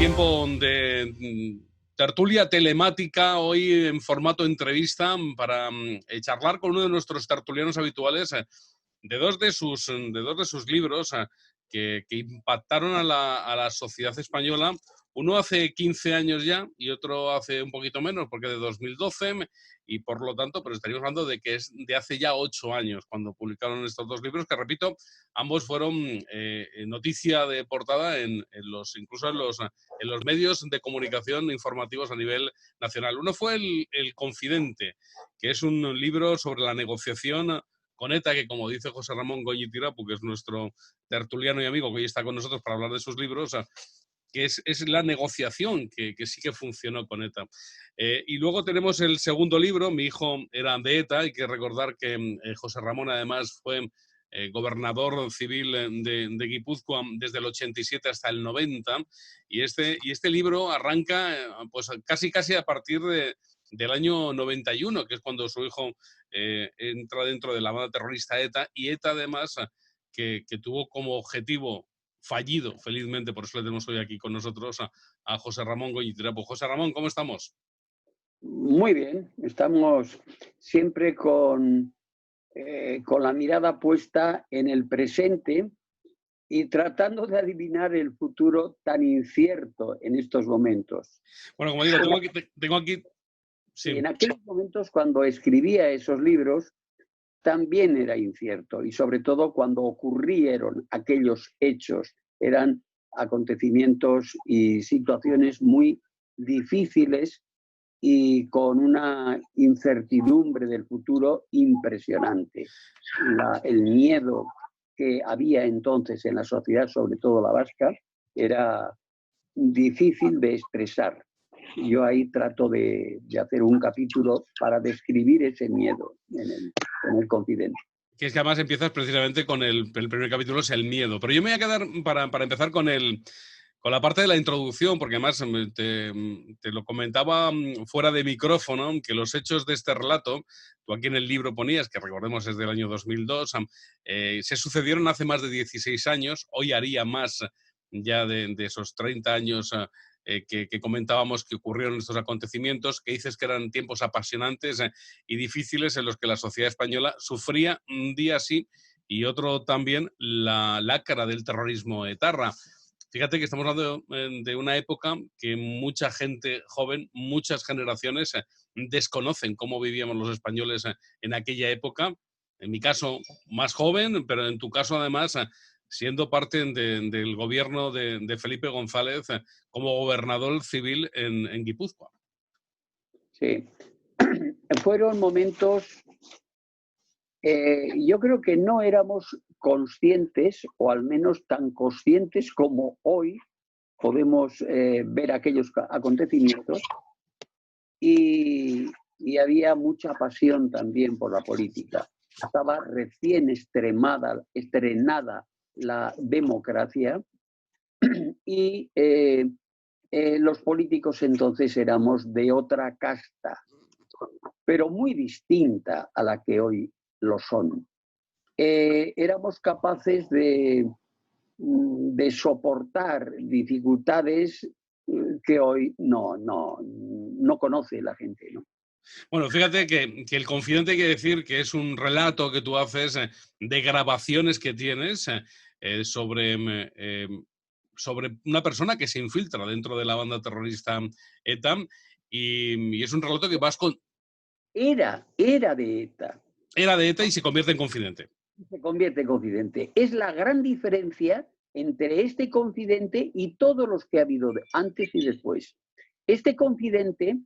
tiempo de tertulia telemática, hoy en formato entrevista, para charlar con uno de nuestros tertulianos habituales de dos de sus libros que impactaron a la sociedad española. Uno hace 15 años ya y otro hace un poquito menos, porque de 2012, y por lo tanto, pero estaríamos hablando de que es de hace ya 8 años cuando publicaron estos dos libros, que repito, ambos fueron noticia de portada incluso en los medios de comunicación informativos a nivel nacional. Uno fue el Confidente, que es un libro sobre la negociación con ETA, que como dice José Ramón Goñi-Tirapu, que es nuestro tertuliano y amigo que hoy está con nosotros para hablar de sus libros, que es la negociación que sí que funcionó con ETA. Y luego tenemos el segundo libro, Mi hijo era de ETA. Hay que recordar que José Ramón además fue gobernador civil de Guipúzcoa desde el 87 hasta el 90, y este libro arranca pues casi a partir del año 91, que es cuando su hijo entra dentro de la banda terrorista ETA, y ETA además que tuvo como objetivo fallido, felizmente, por eso le tenemos hoy aquí con nosotros a José Ramón Goñi-Tirapu. José Ramón, ¿cómo estamos? Muy bien, estamos siempre con la mirada puesta en el presente y tratando de adivinar el futuro tan incierto en estos momentos. Bueno, como digo, tengo aquí... Sí. Y en aquellos momentos, cuando escribía esos libros, también era incierto, y sobre todo cuando ocurrieron aquellos hechos. Eran acontecimientos y situaciones muy difíciles y con una incertidumbre del futuro impresionante. El miedo que había entonces en la sociedad, sobre todo la vasca, era difícil de expresar. Yo ahí trato de hacer un capítulo para describir ese miedo en el Confidente. Que es que además empiezas precisamente con el primer capítulo, es el miedo. Pero yo me voy a quedar para empezar con la parte de la introducción, porque además te lo comentaba fuera de micrófono, que los hechos de este relato, tú aquí en el libro ponías, que recordemos es del año 2002, se sucedieron hace más de 16 años, hoy haría más ya de esos 30 años que comentábamos que ocurrieron estos acontecimientos, que dices que eran tiempos apasionantes y difíciles en los que la sociedad española sufría un día sí y otro también la lacra del terrorismo etarra. Fíjate que estamos hablando de una época que mucha gente joven, muchas generaciones desconocen cómo vivíamos los españoles en aquella época. En mi caso, más joven, pero en tu caso, además, siendo parte del gobierno de Felipe González como gobernador civil en Guipúzcoa. Sí. Fueron momentos... yo creo que no éramos conscientes, o al menos tan conscientes como hoy podemos ver aquellos acontecimientos, y había mucha pasión también por la política. Estaba recién estrenada la democracia y los políticos entonces éramos de otra casta, pero muy distinta a la que hoy lo son. Éramos capaces de soportar dificultades que hoy no conoce la gente, ¿no? Bueno, fíjate que el Confidente quiere decir que es un relato que tú haces de grabaciones que tienes sobre una persona que se infiltra dentro de la banda terrorista ETA, y es un relato que vas con... Era de ETA. Era de ETA y se convierte en Confidente. Se convierte en Confidente. Es la gran diferencia entre este Confidente y todos los que ha habido antes y después. Este Confidente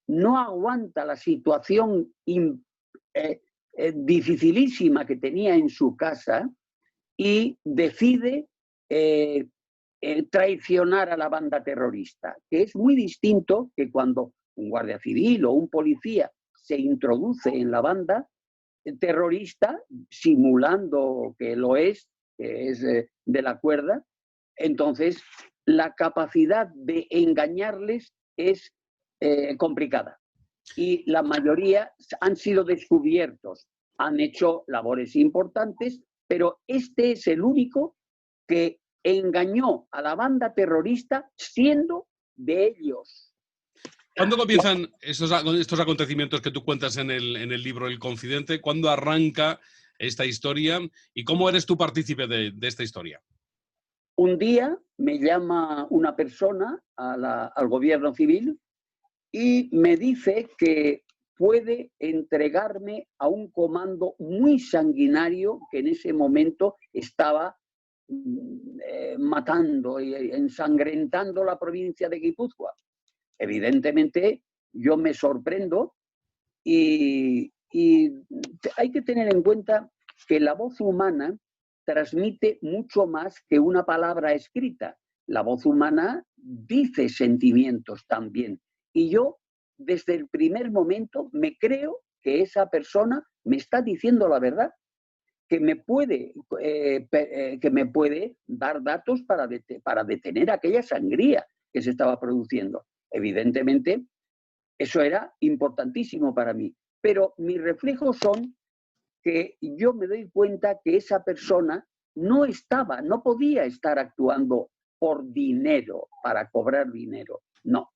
no aguanta la situación dificilísima que tenía en su casa y decide traicionar a la banda terrorista, que es muy distinto que cuando un guardia civil o un policía se introduce en la banda terrorista simulando que lo es, que es de la cuerda. Entonces la capacidad de engañarles es complicada, y la mayoría han sido descubiertos, han hecho labores importantes, pero este es el único que engañó a la banda terrorista siendo de ellos. ¿Cuándo comienzan estos acontecimientos que tú cuentas en el libro El Confidente? ¿Cuándo arranca esta historia? ¿Y cómo eres tú partícipe de esta historia? Un día me llama una persona al gobierno civil y me dice que puede entregarme a un comando muy sanguinario que en ese momento estaba matando y ensangrentando la provincia de Guipúzcoa. Evidentemente, yo me sorprendo y hay que tener en cuenta que la voz humana transmite mucho más que una palabra escrita. La voz humana dice sentimientos también. Y yo, desde el primer momento, me creo que esa persona me está diciendo la verdad, que me puede dar datos para detener aquella sangría que se estaba produciendo. Evidentemente, eso era importantísimo para mí. Pero mis reflejos son que yo me doy cuenta que esa persona no podía estar actuando por dinero, para cobrar dinero. No.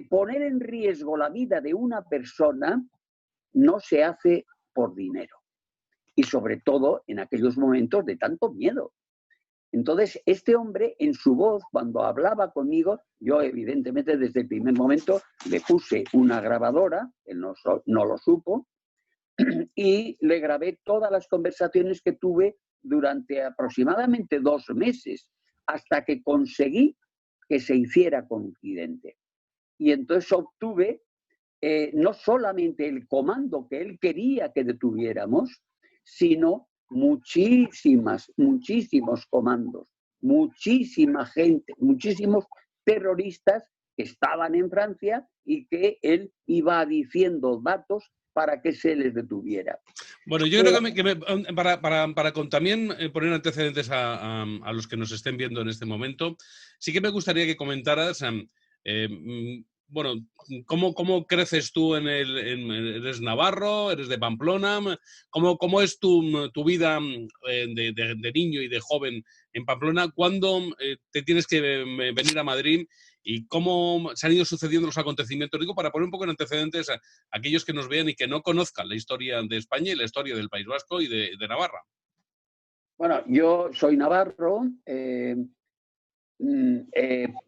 Poner en riesgo la vida de una persona no se hace por dinero. Y sobre todo en aquellos momentos de tanto miedo. Entonces, este hombre, en su voz, cuando hablaba conmigo, yo evidentemente desde el primer momento le puse una grabadora, él no lo supo, y le grabé todas las conversaciones que tuve durante aproximadamente 2 meses, hasta que conseguí que se hiciera confidente. Y entonces obtuve no solamente el comando que él quería que detuviéramos, sino muchísimos comandos, muchísima gente, muchísimos terroristas que estaban en Francia y que él iba diciendo datos para que se les detuviera. Bueno, yo creo que para también poner antecedentes a los que nos estén viendo en este momento, sí que me gustaría que comentaras, bueno, ¿cómo creces tú eres navarro, eres de Pamplona? ¿Cómo es tu vida de niño y de joven en Pamplona? ¿Cuándo te tienes que venir a Madrid? ¿Y cómo se han ido sucediendo los acontecimientos? Digo, para poner un poco en antecedentes a aquellos que nos vean y que no conozcan la historia de España y la historia del País Vasco y de Navarra. Bueno, yo soy navarro,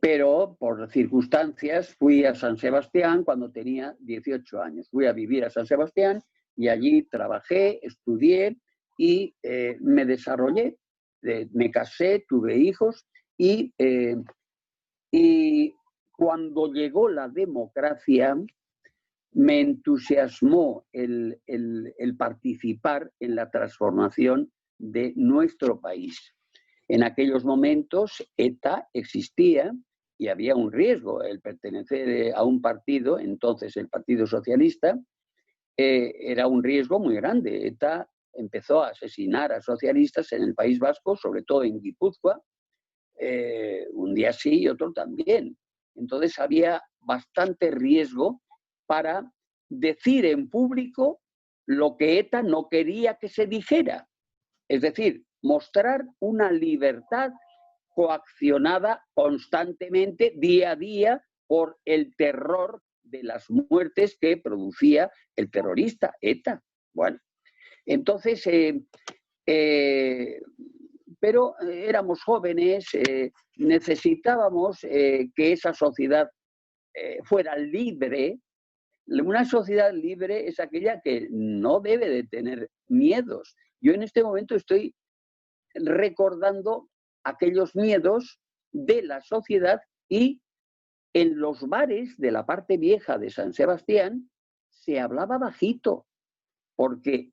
pero por circunstancias fui a San Sebastián cuando tenía 18 años. Fui a vivir a San Sebastián y allí trabajé, estudié y me desarrollé. Me casé, tuve hijos y cuando llegó la democracia me entusiasmó el participar en la transformación de nuestro país. En aquellos momentos ETA existía y había un riesgo. El pertenecer a un partido, entonces el Partido Socialista, era un riesgo muy grande. ETA empezó a asesinar a socialistas en el País Vasco, sobre todo en Guipúzcoa, un día sí y otro también. Entonces había bastante riesgo para decir en público lo que ETA no quería que se dijera. Es decir, mostrar una libertad coaccionada constantemente, día a día, por el terror de las muertes que producía el terrorista ETA. Bueno, entonces, pero éramos jóvenes, necesitábamos que esa sociedad fuera libre. Una sociedad libre es aquella que no debe de tener miedos. Yo en este momento estoy recordando aquellos miedos de la sociedad y en los bares de la parte vieja de San Sebastián se hablaba bajito porque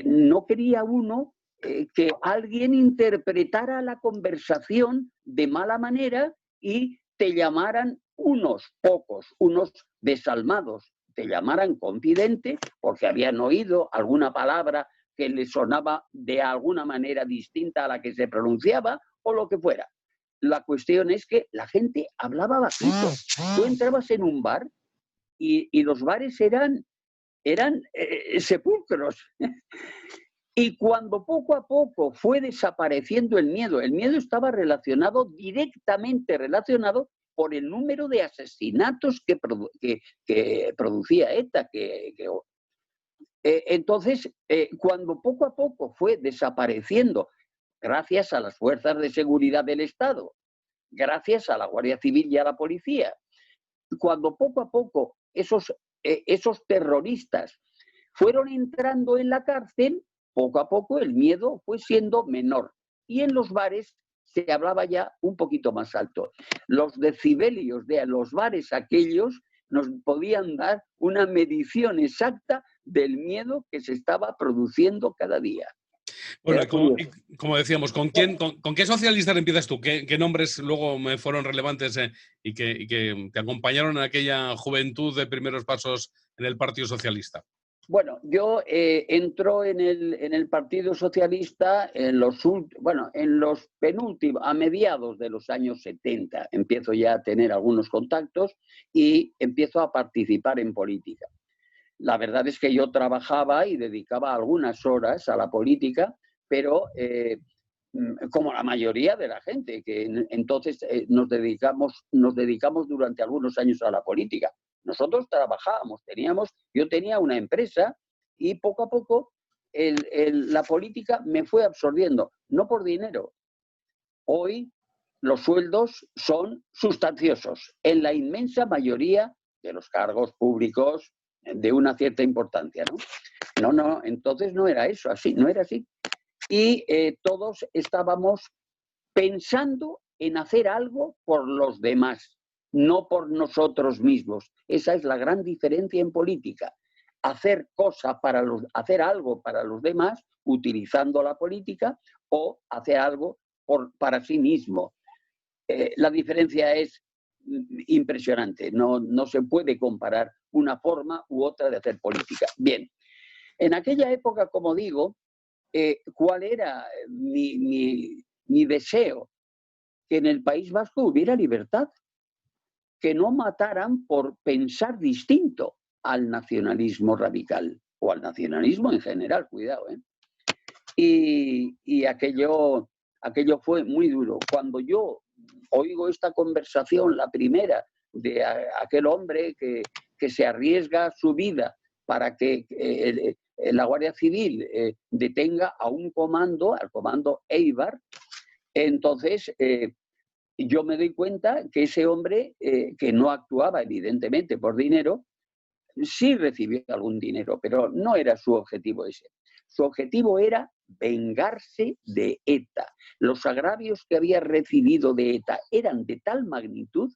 no quería uno que alguien interpretara la conversación de mala manera y te llamaran unos pocos, unos desalmados, te llamaran confidente porque habían oído alguna palabra que le sonaba de alguna manera distinta a la que se pronunciaba o lo que fuera. La cuestión es que la gente hablaba bajito. Tú entrabas en un bar y los bares eran sepulcros. Y cuando poco a poco fue desapareciendo el miedo estaba directamente relacionado por el número de asesinatos que producía ETA. Entonces, cuando poco a poco fue desapareciendo, gracias a las fuerzas de seguridad del Estado, gracias a la Guardia Civil y a la policía, cuando poco a poco esos terroristas fueron entrando en la cárcel, poco a poco el miedo fue siendo menor. Y en los bares se hablaba ya un poquito más alto. Los decibelios de los bares aquellos nos podían dar una medición exacta del miedo que se estaba produciendo cada día. Bueno, como decíamos, ¿con qué socialistas empiezas tú? ¿Qué nombres luego me fueron relevantes y que te acompañaron en aquella juventud de primeros pasos en el Partido Socialista? Bueno, yo entro en el Partido Socialista en los penúltimos, a mediados de los años 70. Empiezo ya a tener algunos contactos y empiezo a participar en política. La verdad es que yo trabajaba y dedicaba algunas horas a la política, pero como la mayoría de la gente, que entonces nos dedicamos durante algunos años a la política. Nosotros trabajábamos, yo tenía una empresa y poco a poco la política me fue absorbiendo, no por dinero. Hoy los sueldos son sustanciosos en la inmensa mayoría de los cargos públicos de una cierta importancia, ¿no? No, entonces no era eso, no era así. Y todos estábamos pensando en hacer algo por los demás, no por nosotros mismos. Esa es la gran diferencia en política. Hacer algo para los demás utilizando la política o hacer algo para sí mismo. La diferencia es impresionante. No se puede comparar una forma u otra de hacer política. Bien, en aquella época, como digo, ¿cuál era mi deseo? Que en el País Vasco hubiera libertad, que no mataran por pensar distinto al nacionalismo radical o al nacionalismo en general, cuidado, ¿eh? Y aquello fue muy duro. Cuando yo oigo esta conversación, la primera, de aquel hombre que se arriesga su vida para que la Guardia Civil detenga a un comando, al comando Eibar, entonces yo me doy cuenta que ese hombre, que no actuaba evidentemente por dinero, sí recibió algún dinero, pero no era su objetivo ese. Su objetivo era vengarse de ETA. Los agravios que había recibido de ETA eran de tal magnitud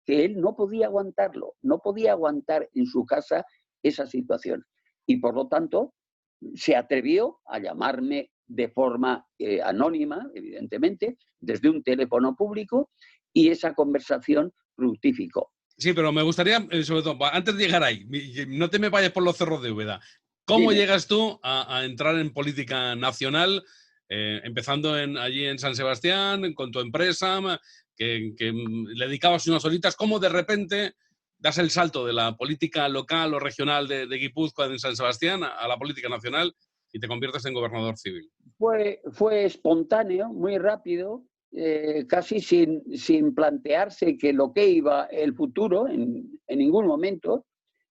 que él no podía aguantarlo, no podía aguantar en su casa esa situación. Y por lo tanto, se atrevió a llamarme de forma anónima, evidentemente, desde un teléfono público, y esa conversación fructificó. Sí, pero me gustaría, sobre todo, antes de llegar ahí, no te me vayas por los cerros de Úbeda. ¿Cómo llegas tú a entrar en política nacional, empezando allí en San Sebastián, con tu empresa, que le dedicabas unas horitas? ¿Cómo de repente das el salto de la política local o regional de Guipúzcoa en San Sebastián a la política nacional y te conviertes en gobernador civil? Fue espontáneo, muy rápido, casi sin plantearse lo que iba el futuro en ningún momento,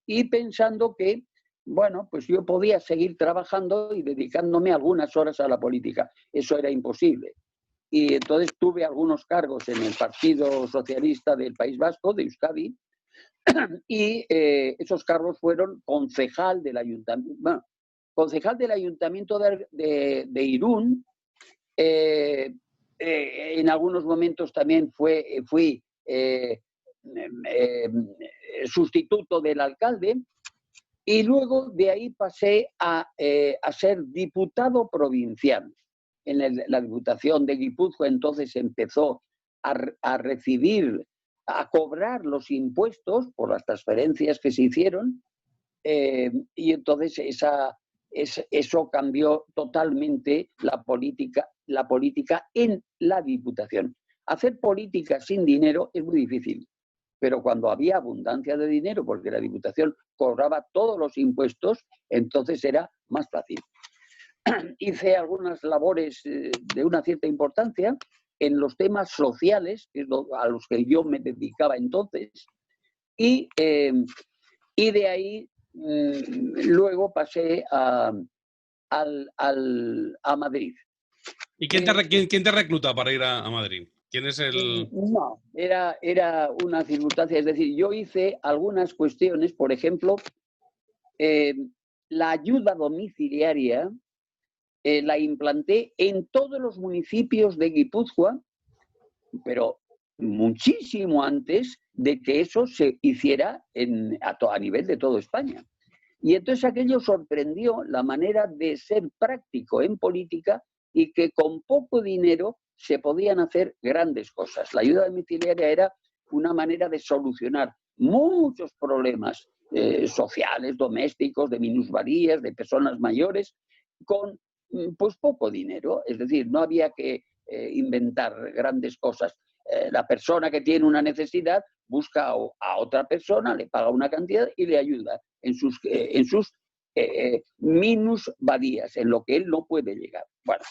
y pensando que, bueno, pues yo podía seguir trabajando y dedicándome algunas horas a la política. Eso era imposible. Y entonces tuve algunos cargos en el Partido Socialista del País Vasco, de Euskadi, y esos cargos fueron concejal del ayuntamiento, de Irún. En algunos momentos también fui sustituto del alcalde, y luego de ahí pasé a ser diputado provincial. En la Diputación de Guipúzcoa entonces empezó a recibir, a cobrar los impuestos por las transferencias que se hicieron, y entonces eso cambió totalmente la política en la Diputación. Hacer política sin dinero es muy difícil, pero cuando había abundancia de dinero, porque la Diputación cobraba todos los impuestos, entonces era más fácil. hice algunas labores de una cierta importancia en los temas sociales, que es a los que yo me dedicaba entonces, y de ahí luego pasé a Madrid. ¿Y quién te recluta para ir a Madrid? ¿Quién es el...? No, era una circunstancia, es decir, yo hice algunas cuestiones, por ejemplo, la ayuda domiciliaria la implanté en todos los municipios de Guipúzcoa, pero muchísimo antes de que eso se hiciera a nivel de toda España. Y entonces aquello sorprendió la manera de ser práctico en política y que con poco dinero se podían hacer grandes cosas. La ayuda domiciliaria era una manera de solucionar muchos problemas sociales, domésticos, de minusvalías, de personas mayores, con pues poco dinero. Es decir, no había que inventar grandes cosas. La persona que tiene una necesidad busca a otra persona, le paga una cantidad y le ayuda en sus minusvalías, en lo que él no puede llegar. Bueno,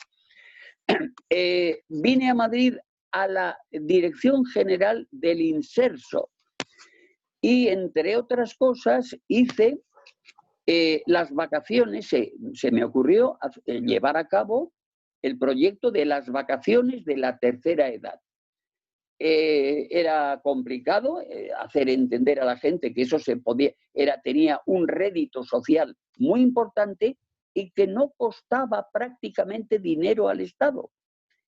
vine a Madrid a la Dirección General del Inserso y, entre otras cosas, hice las vacaciones, se me ocurrió llevar a cabo el proyecto de las vacaciones de la tercera edad. Era complicado hacer entender a la gente que eso tenía un rédito social muy importante y que no costaba prácticamente dinero al Estado.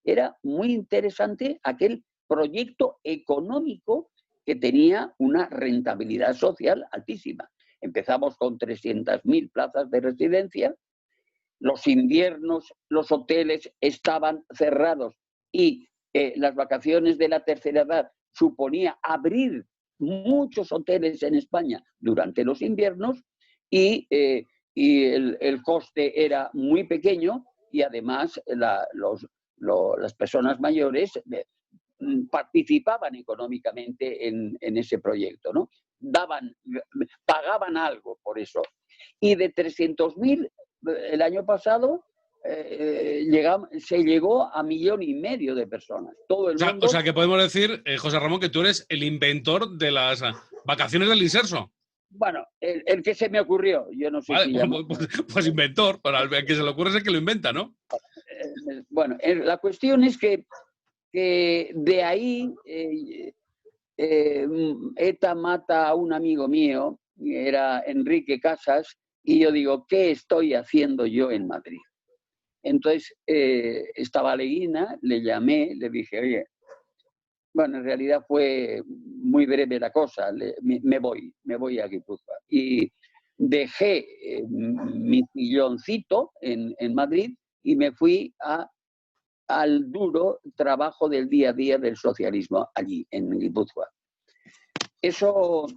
Era muy interesante aquel proyecto económico que tenía una rentabilidad social altísima. Empezamos con 300.000 plazas de residencia, los inviernos, los hoteles estaban cerrados y las vacaciones de la tercera edad suponía abrir muchos hoteles en España durante los inviernos y el coste era muy pequeño y además las personas mayores participaban económicamente en ese proyecto, ¿no? Pagaban algo por eso. Y de 300.000 el año pasado se llegó a 1,5 millones de personas. Todo el mundo... O sea, que podemos decir, José Ramón, que tú eres el inventor de las vacaciones del Inserso. Bueno, el que se me ocurrió, yo no sé si pues inventor, para el que se le ocurre es el que lo inventa, ¿no? Bueno, la cuestión es que de ahí ETA mata a un amigo mío, era Enrique Casas, y yo digo, ¿qué estoy haciendo yo en Madrid? Entonces, estaba Leguina, le llamé, le dije, oye, bueno, en realidad fue muy breve la cosa, me voy a Guipúzcoa. Y dejé mi silloncito en Madrid y me fui al duro trabajo del día a día del socialismo allí, en Guipúzcoa. Eso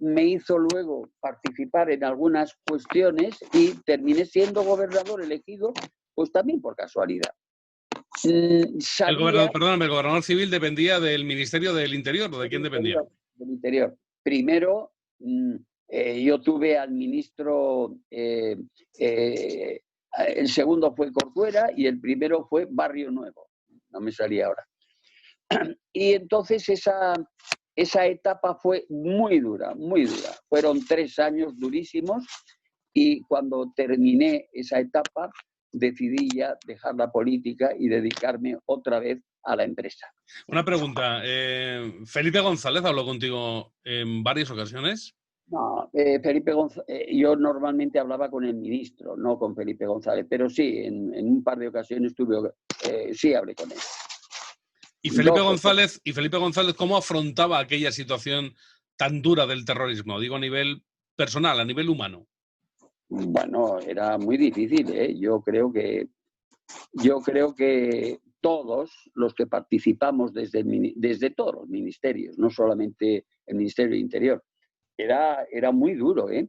me hizo luego participar en algunas cuestiones y terminé siendo gobernador elegido, pues también por casualidad. Perdóname, el gobernador civil dependía del Ministerio del Interior, ¿o de quién dependía? Del Interior. Primero, yo tuve al ministro, el segundo fue Corcuera y el primero fue Barrio Nuevo. No me salía ahora. Y entonces esa etapa fue muy dura, muy dura. Fueron 3 años durísimos y cuando terminé esa etapa decidí ya dejar la política y dedicarme otra vez a la empresa. Una pregunta. ¿Felipe González habló contigo en varias ocasiones? No, Felipe González, yo normalmente hablaba con el ministro, no con Felipe González, pero sí, en un par de ocasiones sí hablé con él. ¿Y Felipe González cómo afrontaba aquella situación tan dura del terrorismo? Digo a nivel personal, a nivel humano. Bueno, era muy difícil, ¿eh? Yo creo que todos los que participamos desde todos los ministerios, no solamente el Ministerio de Interior, era muy duro, ¿eh?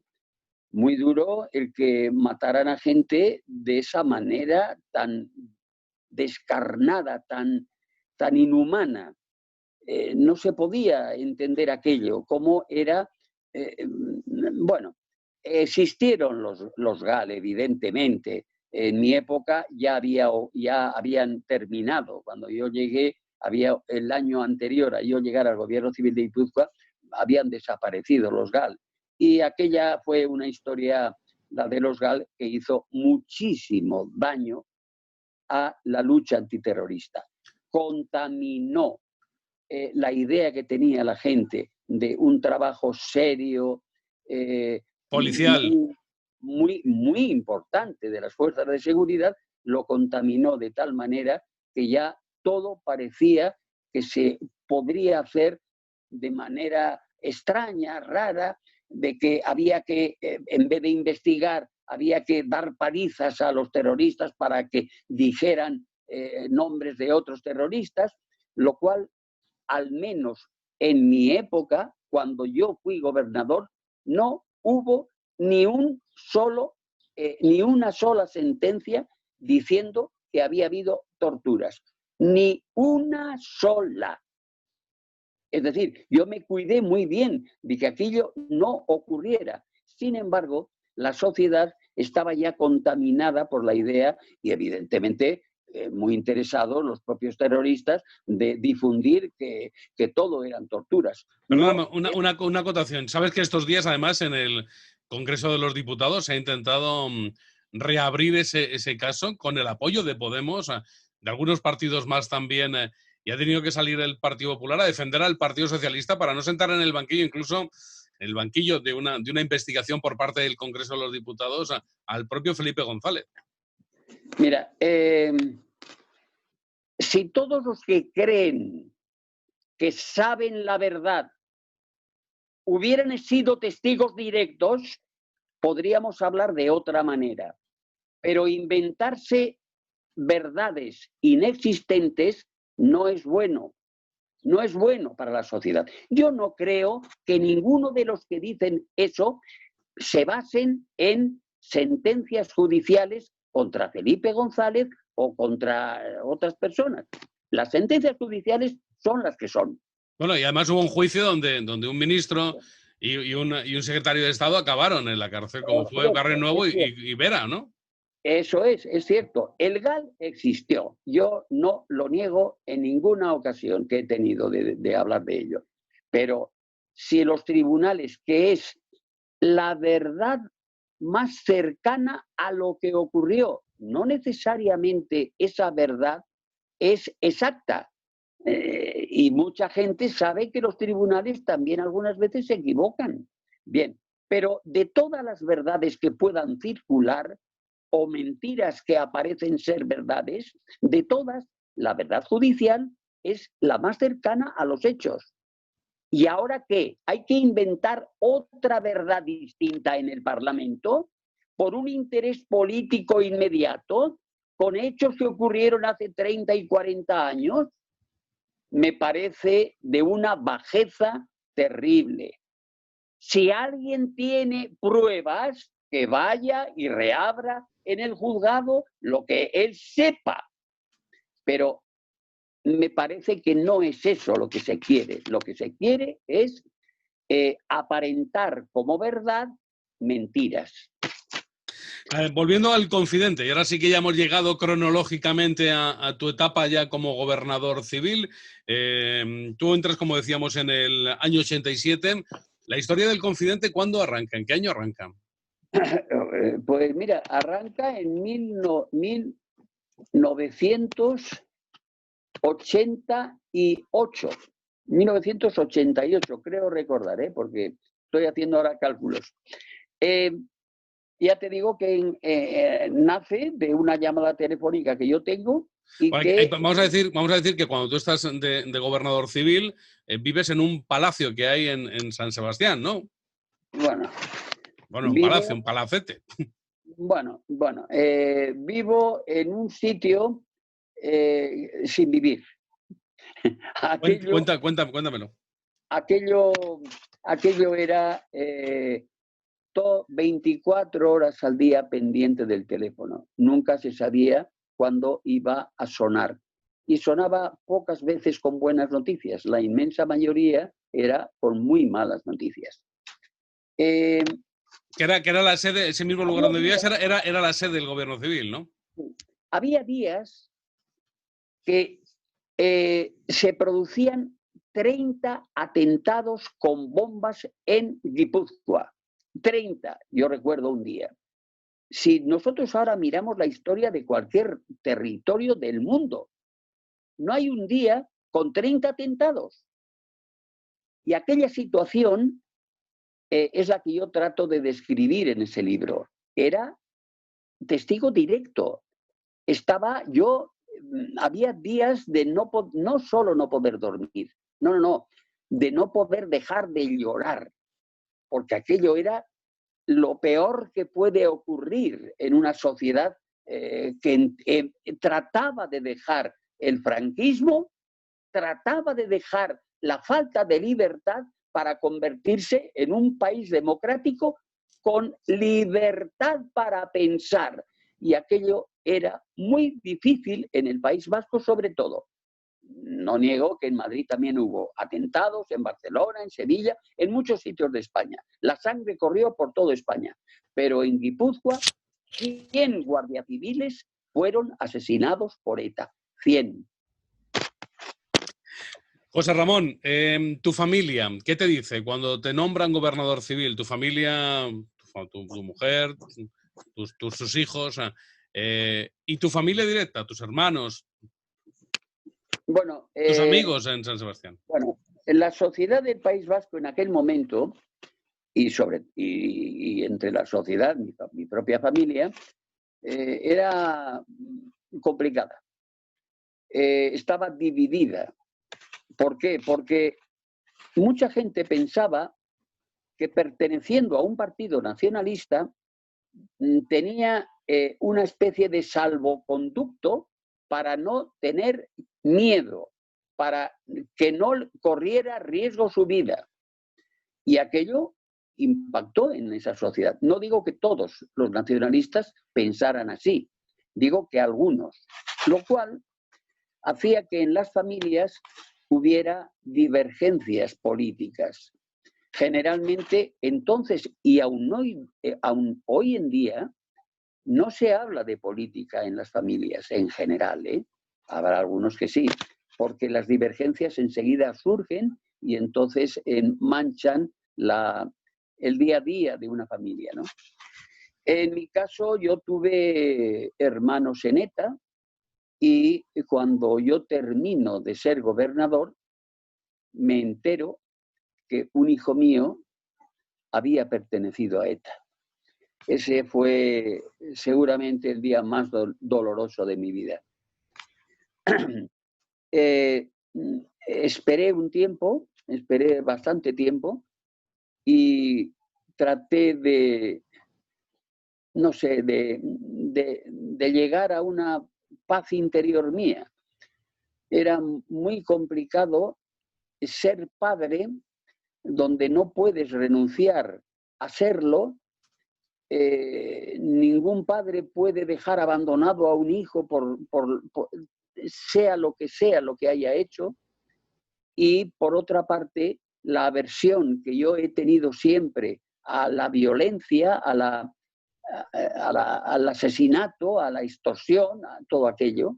Muy duro el que mataran a gente de esa manera tan descarnada, tan inhumana. No se podía entender aquello, cómo era... bueno, existieron los GAL, evidentemente, En mi época ya habían terminado. Cuando yo llegué, el año anterior a yo llegar al gobierno civil de Guipúzcoa, habían desaparecido los GAL. Y aquella fue una historia, la de los GAL, que hizo muchísimo daño a la lucha antiterrorista. Contaminó la idea que tenía la gente de un trabajo serio, policial, muy importante de las fuerzas de seguridad, lo contaminó de tal manera que ya todo parecía que se podría hacer de manera extraña, rara, de que había que, en vez de investigar, había que dar palizas a los terroristas para que dijeran nombres de otros terroristas, lo cual, al menos en mi época, cuando yo fui gobernador, no hubo ni una sola sentencia diciendo que había habido torturas. Ni una sola. Es decir, yo me cuidé muy bien de que aquello no ocurriera. Sin embargo, la sociedad estaba ya contaminada por la idea y evidentemente muy interesados los propios terroristas de difundir que todo eran torturas. Perdóname, una acotación. Sabes que estos días, además, en el Congreso de los Diputados se ha intentado reabrir ese caso con el apoyo de Podemos, de algunos partidos más también, y ha tenido que salir el Partido Popular a defender al Partido Socialista para no sentar en el banquillo, incluso en el banquillo de una investigación por parte del Congreso de los Diputados, al propio Felipe González. Mira, si todos los que creen que saben la verdad hubieran sido testigos directos, podríamos hablar de otra manera. Pero inventarse verdades inexistentes no es bueno. No es bueno para la sociedad. Yo no creo que ninguno de los que dicen eso se basen en sentencias judiciales contra Felipe González o contra otras personas. Las sentencias judiciales son las que son. Bueno, y además hubo un juicio donde un ministro y un secretario de Estado acabaron en la cárcel, como fue Barrio Nuevo y Vera, ¿no? Eso es cierto. El GAL existió. Yo no lo niego en ninguna ocasión que he tenido de hablar de ello. Pero si los tribunales, que es la verdad más cercana a lo que ocurrió, no necesariamente esa verdad es exacta. Y mucha gente sabe que los tribunales también algunas veces se equivocan. Bien, pero de todas las verdades que puedan circular o mentiras que aparecen ser verdades, de todas, la verdad judicial es la más cercana a los hechos. ¿Y ahora qué? ¿Hay que inventar otra verdad distinta en el Parlamento por un interés político inmediato, con hechos que ocurrieron hace 30 y 40 años? Me parece de una bajeza terrible. Si alguien tiene pruebas, que vaya y reabra en el juzgado lo que él sepa. Pero me parece que no es eso lo que se quiere. Lo que se quiere es aparentar como verdad mentiras. Volviendo al Confidente, y ahora sí que ya hemos llegado cronológicamente a tu etapa ya como gobernador civil. Tú entras, como decíamos, en el año 87. ¿La historia del Confidente cuándo arranca? ¿En qué año arranca? Pues mira, arranca en 1988. 1988, creo recordar, porque estoy haciendo ahora cálculos. Ya te digo que nace de una llamada telefónica que yo tengo y bueno, que... vamos a decir que cuando tú estás de gobernador civil, vives en un palacio que hay en San Sebastián, ¿no? Bueno, un palacio, un palacete. Bueno, vivo en un sitio sin vivir. Cuéntamelo. Aquello era 24 horas al día pendiente del teléfono. Nunca se sabía cuándo iba a sonar. Y sonaba pocas veces con buenas noticias. La inmensa mayoría era con muy malas noticias. Que era la sede, ese mismo lugar donde vivías era la sede del gobierno civil, ¿no? Había días que se producían 30 atentados con bombas en Guipúzcoa. 30, yo recuerdo un día. Si nosotros ahora miramos la historia de cualquier territorio del mundo, no hay un día con 30 atentados. Y aquella situación es la que yo trato de describir en ese libro. Era testigo directo. Había días de no solo no poder dormir, no, de no poder dejar de llorar, porque aquello era lo peor que puede ocurrir en una sociedad que trataba de dejar el franquismo, trataba de dejar la falta de libertad para convertirse en un país democrático con libertad para pensar. Y aquello era muy difícil en el País Vasco, sobre todo. No niego que en Madrid también hubo atentados, en Barcelona, en Sevilla, en muchos sitios de España. La sangre corrió por toda España. Pero en Guipúzcoa, 100 guardias civiles fueron asesinados por ETA. 100. José Ramón, tu familia, ¿qué te dice cuando te nombran gobernador civil? Tu familia, tu mujer, tus hijos, y tu familia directa, tus hermanos, bueno, tus amigos en San Sebastián. Bueno, en la sociedad del País Vasco en aquel momento, y entre la sociedad, mi propia familia, era complicada. Estaba dividida. ¿Por qué? Porque mucha gente pensaba que perteneciendo a un partido nacionalista tenía una especie de salvoconducto para no tener miedo, para que no corriera riesgo su vida. Y aquello impactó en esa sociedad. No digo que todos los nacionalistas pensaran así, digo que algunos, lo cual hacía que en las familias hubiera divergencias políticas. Generalmente, entonces, y aún hoy en día, no se habla de política en las familias en general, ¿eh? Habrá algunos que sí, porque las divergencias enseguida surgen y entonces manchan el día a día de una familia, ¿no? En mi caso, yo tuve hermanos en ETA y cuando yo termino de ser gobernador, me entero que un hijo mío había pertenecido a ETA. Ese fue seguramente el día más doloroso de mi vida. Esperé un tiempo, esperé bastante tiempo y traté de, no sé, de llegar a una paz interior mía. Era muy complicado ser padre donde no puedes renunciar a serlo. Ningún padre puede dejar abandonado a un hijo por sea lo que haya hecho. Y por otra parte, la aversión que yo he tenido siempre a la violencia, al asesinato, a la extorsión, a todo aquello,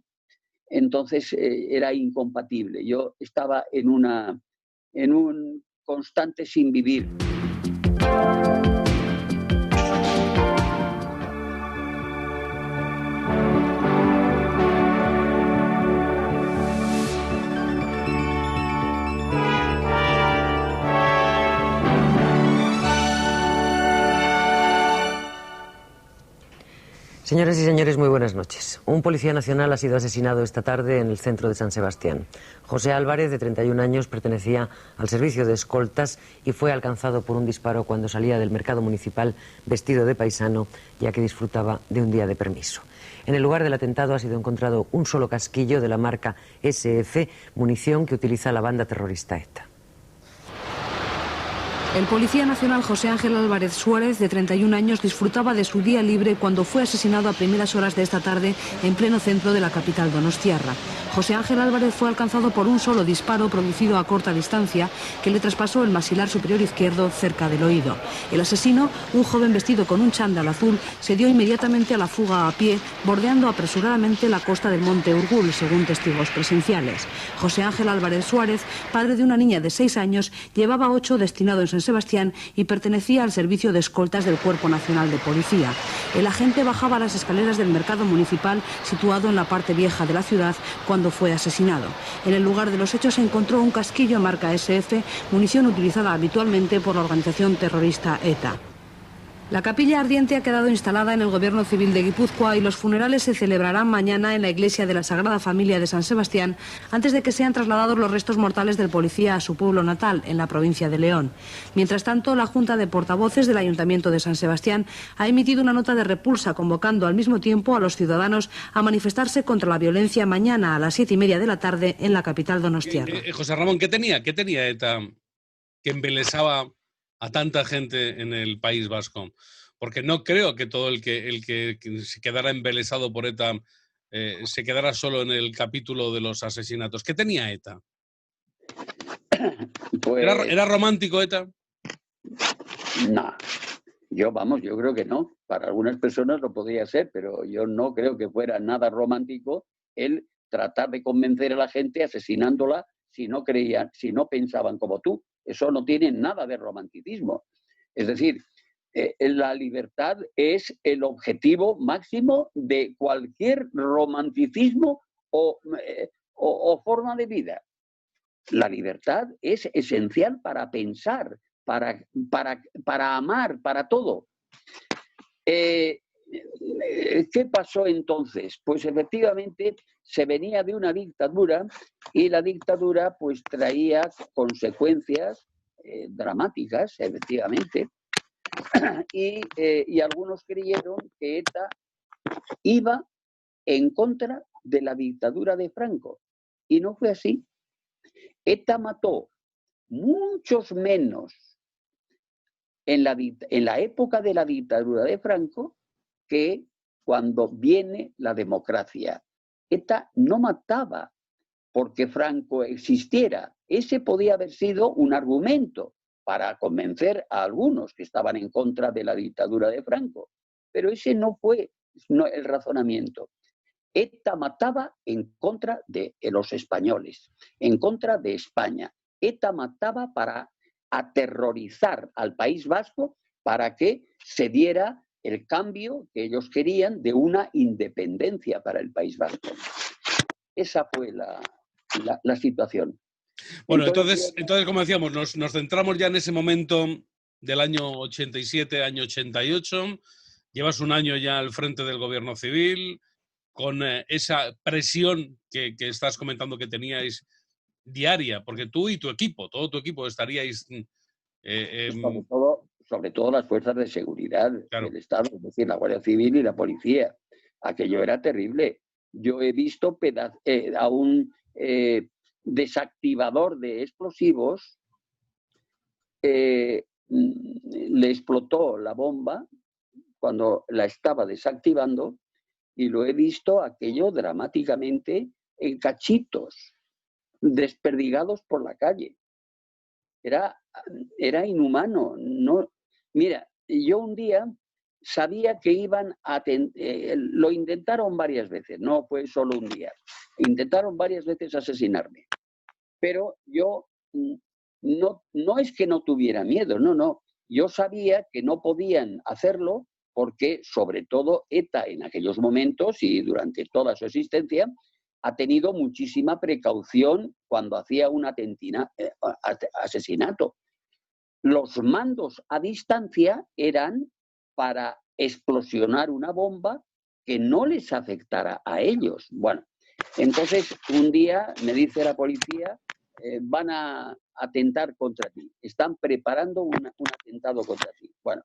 entonces era incompatible. Yo estaba en un constante sin vivir. Señoras y señores, muy buenas noches. Un policía nacional ha sido asesinado esta tarde en el centro de San Sebastián. José Álvarez, de 31 años, pertenecía al servicio de escoltas y fue alcanzado por un disparo cuando salía del mercado municipal vestido de paisano, ya que disfrutaba de un día de permiso. En el lugar del atentado ha sido encontrado un solo casquillo de la marca SF, munición que utiliza la banda terrorista ETA. El policía nacional José Ángel Álvarez Suárez, de 31 años, disfrutaba de su día libre cuando fue asesinado a primeras horas de esta tarde en pleno centro de la capital donostiarra. José Ángel Álvarez fue alcanzado por un solo disparo producido a corta distancia que le traspasó el maxilar superior izquierdo cerca del oído. El asesino, un joven vestido con un chándal azul, se dio inmediatamente a la fuga a pie, bordeando apresuradamente la costa del monte Urgul, según testigos presenciales. José Ángel Álvarez Suárez, padre de una niña de 6 años, llevaba 8 destinado en San Sebastián y pertenecía al servicio de escoltas del Cuerpo Nacional de Policía. El agente bajaba las escaleras del mercado municipal situado en la parte vieja de la ciudad cuando fue asesinado. En el lugar de los hechos se encontró un casquillo marca SF, munición utilizada habitualmente por la organización terrorista ETA. La capilla ardiente ha quedado instalada en el Gobierno Civil de Guipúzcoa y los funerales se celebrarán mañana en la iglesia de la Sagrada Familia de San Sebastián antes de que sean trasladados los restos mortales del policía a su pueblo natal, en la provincia de León. Mientras tanto, la Junta de Portavoces del Ayuntamiento de San Sebastián ha emitido una nota de repulsa convocando al mismo tiempo a los ciudadanos a manifestarse contra la violencia mañana a las 7:30 de la tarde en la capital donostiarra. José Ramón, ¿qué tenía ETA que embelesaba a tanta gente en el País Vasco? Porque no creo que todo el que se quedara embelesado por ETA se quedara solo en el capítulo de los asesinatos. ¿Qué tenía ETA? Pues, ¿Era romántico ETA? no, yo creo que no. Para algunas personas lo podría ser, pero yo no creo que fuera nada romántico el tratar de convencer a la gente asesinándola si no creían, si no pensaban como tú. Eso no tiene nada de romanticismo. Es decir, la libertad es el objetivo máximo de cualquier romanticismo o forma de vida. La libertad es esencial para pensar, para amar, para todo. ¿Qué pasó entonces? Pues efectivamente se venía de una dictadura y la dictadura pues traía consecuencias dramáticas, efectivamente, y algunos creyeron que ETA iba en contra de la dictadura de Franco y no fue así. ETA mató muchos menos en la época de la dictadura de Franco que cuando viene la democracia. ETA no mataba porque Franco existiera. Ese podía haber sido un argumento para convencer a algunos que estaban en contra de la dictadura de Franco. Pero ese no fue el razonamiento. ETA mataba en contra de los españoles, en contra de España. ETA mataba para aterrorizar al País Vasco para que se diera el cambio que ellos querían de una independencia para el País Vasco. Esa fue la situación. Bueno, entonces, como decíamos, nos centramos ya en ese momento del año 87, año 88. Llevas un año ya al frente del Gobierno Civil, con esa presión que estás comentando que teníais diaria, porque tú y tu equipo, todo tu equipo estaríais... sobre todo las fuerzas de seguridad claro, del Estado, es decir, la Guardia Civil y la policía. Aquello era terrible. Yo he visto a un desactivador de explosivos, le explotó la bomba cuando la estaba desactivando y lo he visto aquello dramáticamente en cachitos, desperdigados por la calle. Era inhumano. No, mira, yo un día sabía que iban a... lo intentaron varias veces, no fue solo un día. Intentaron varias veces asesinarme. Pero yo no es que no tuviera miedo, no. Yo sabía que no podían hacerlo porque, sobre todo, ETA en aquellos momentos y durante toda su existencia, ha tenido muchísima precaución cuando hacía un asesinato. Los mandos a distancia eran para explosionar una bomba que no les afectara a ellos. Bueno, entonces un día me dice la policía, van a atentar contra ti, están preparando un atentado contra ti. Bueno,